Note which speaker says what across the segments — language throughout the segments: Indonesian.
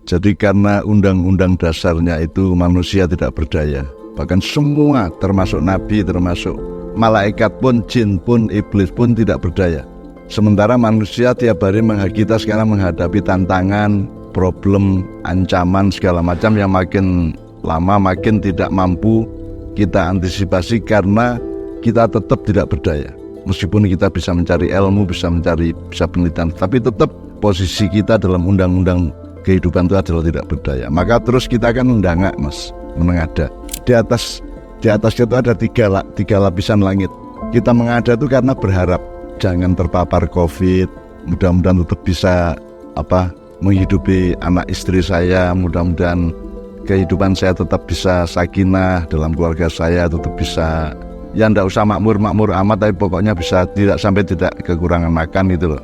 Speaker 1: Jadi karena undang-undang dasarnya itu manusia tidak berdaya. Bahkan semua termasuk nabi, termasuk malaikat pun, jin pun, iblis pun tidak berdaya. Sementara manusia tiap hari kita sekarang menghadapi tantangan, problem, ancaman segala macam yang makin lama makin tidak mampu kita antisipasi karena kita tetap tidak berdaya. Meskipun kita bisa mencari ilmu, bisa penelitian, tapi tetap posisi kita dalam undang-undang kehidupan itu adalah tidak berdaya. Maka terus kita akan mendangak, Mas, menengada. Di atas itu ada tiga lapisan langit. Kita mengada itu karena berharap jangan terpapar COVID, mudah-mudahan tetap bisa menghidupi anak istri saya, mudah-mudahan kehidupan saya tetap bisa sakinah dalam keluarga saya, tetap bisa, ya ndak usah makmur amat, tapi pokoknya bisa tidak kekurangan makan gitu loh.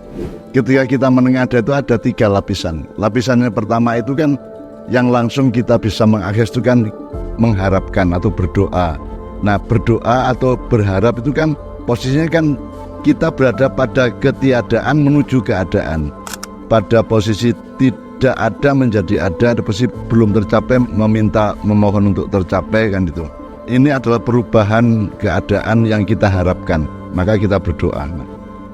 Speaker 1: Ketika kita menengada itu ada 3 lapisan. Lapisan yang pertama itu kan yang langsung kita bisa mengakses itu kan mengharapkan atau berdoa. Nah, berdoa atau berharap itu kan posisinya kan kita berada pada ketiadaan menuju keadaan. Pada posisi tidak ada menjadi ada posisi belum tercapai memohon untuk tercapai kan itu. Ini adalah perubahan keadaan yang kita harapkan, maka kita berdoa.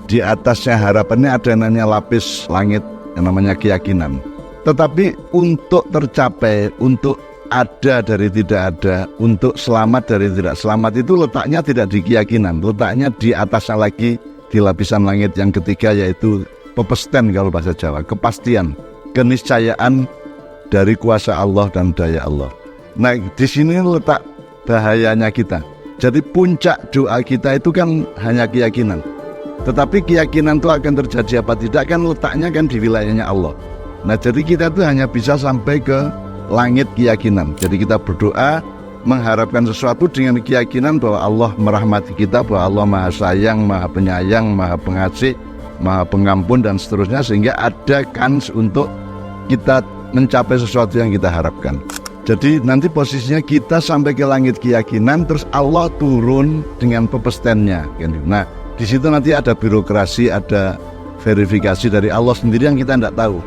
Speaker 1: Di atasnya harapannya ada yang namanya lapis langit, yang namanya keyakinan. Tetapi untuk tercapai, untuk ada dari tidak ada, untuk selamat dari tidak selamat itu letaknya tidak di keyakinan, letaknya di atasnya lagi, di lapisan langit yang ketiga, yaitu pepesten kalau bahasa Jawa, kepastian, keniscayaan dari kuasa Allah dan daya Allah. Nah, di sini letak bahayanya kita. Jadi puncak doa kita itu kan hanya keyakinan. Tetapi keyakinan itu akan terjadi apa tidak kan letaknya kan di wilayahnya Allah. Nah, jadi kita itu hanya bisa sampai ke langit keyakinan. Jadi kita berdoa mengharapkan sesuatu dengan keyakinan bahwa Allah merahmati kita, bahwa Allah Maha Sayang, Maha Penyayang, Maha Pengasih, Maha Pengampun dan seterusnya, sehingga ada kans untuk kita mencapai sesuatu yang kita harapkan. Jadi nanti posisinya kita sampai ke langit keyakinan, terus Allah turun dengan pepestennya. Nah, di situ nanti ada birokrasi, ada verifikasi dari Allah sendiri yang kita tidak tahu.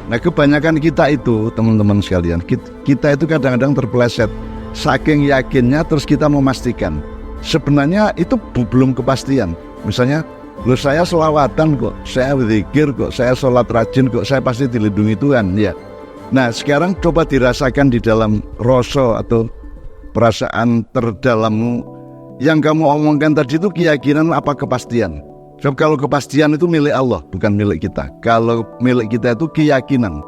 Speaker 1: Nah, kebanyakan kita itu, teman-teman sekalian, kita itu kadang-kadang terpeleset. Saking yakinnya terus kita memastikan. Sebenarnya itu belum kepastian. Misalnya, loh saya selawatan kok, saya berzikir kok, saya sholat rajin kok, saya pasti dilindungi Tuhan. Ya. Nah, sekarang coba dirasakan di dalam rasa atau perasaan terdalammu. Yang kamu omongkan tadi itu keyakinan apa kepastian? Sebab kalau kepastian itu milik Allah, bukan milik kita. Kalau milik kita itu keyakinan.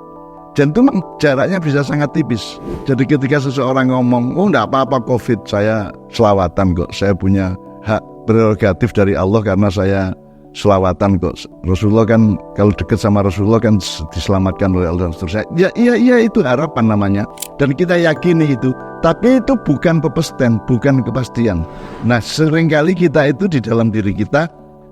Speaker 1: Dan itu jaraknya bisa sangat tipis. Jadi ketika seseorang ngomong, oh enggak apa-apa COVID, saya selawatan kok, saya punya hak prerogatif dari Allah karena saya selawatan kok. Rasulullah kan kalau dekat sama Rasulullah kan diselamatkan oleh Allah dan seterusnya. Iya itu harapan namanya. Dan kita yakini itu. Tapi itu bukan pepesten, bukan kepastian. Nah, seringkali kita itu di dalam diri kita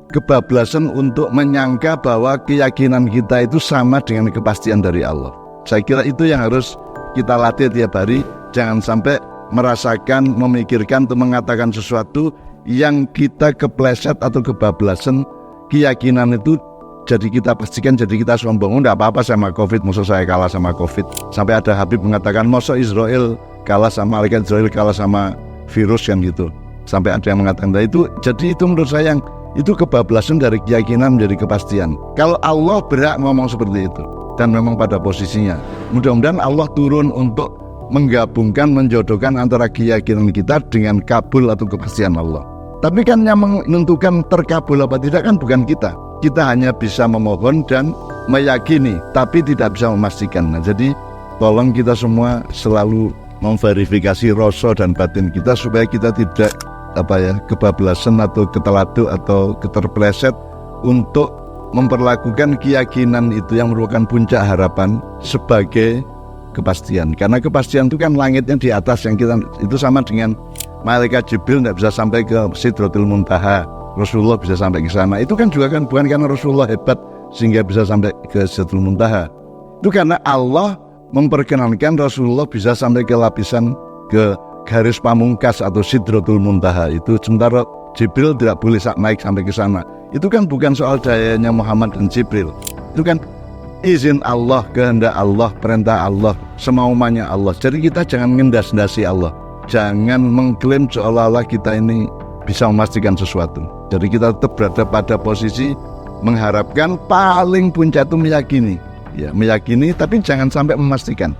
Speaker 1: kebablasan untuk menyangka bahwa keyakinan kita itu sama dengan kepastian dari Allah. Saya kira itu yang harus kita latih tiap hari. Jangan sampai merasakan, memikirkan atau mengatakan sesuatu yang kita kepleset atau kebablasan keyakinan itu. Jadi kita pastikan, jadi kita sombong. Enggak apa-apa sama COVID, maksud saya kalah sama COVID. Sampai ada Habib mengatakan, masa Israel kalah sama malaikat, Israel kalah sama virus kan gitu. Sampai ada yang mengatakan itu. Jadi itu menurut saya yang itu kebablasan dari keyakinan menjadi kepastian. Kalau Allah berhak ngomong seperti itu dan memang pada posisinya, mudah-mudahan Allah turun untuk menggabungkan, menjodohkan antara keyakinan kita dengan kabul atau kepastian Allah. Tapi kan yang menentukan terkabul apa tidak kan bukan kita. Kita hanya bisa memohon dan meyakini, tapi tidak bisa memastikan. Nah, jadi tolong kita semua selalu memverifikasi rasa dan batin kita supaya kita tidak kebablasan atau keteladuk atau keterpeleset untuk memperlakukan keyakinan itu yang merupakan puncak harapan sebagai kepastian. Karena kepastian itu kan langitnya di atas, yang kita itu sama dengan malaikat Jibril tidak bisa sampai ke Sidratul Muntaha, Rasulullah bisa sampai ke sana. Itu kan juga kan bukan karena Rasulullah hebat sehingga bisa sampai ke Sidratul Muntaha. Itu karena Allah memperkenankan Rasulullah bisa sampai ke lapisan, ke garis pamungkas atau Sidratul Muntaha itu, sementara Jibril tidak boleh naik sampai ke sana. Itu kan bukan soal dayanya Muhammad dan Jibril. Itu kan izin Allah, kehendak Allah, perintah Allah, semaunya Allah. Jadi kita jangan ngendas-ndasi Allah. Jangan mengklaim seolah-olah kita ini bisa memastikan sesuatu. Jadi kita tetap berada pada posisi mengharapkan, paling puncak itu meyakini. Ya, meyakini tapi jangan sampai memastikan.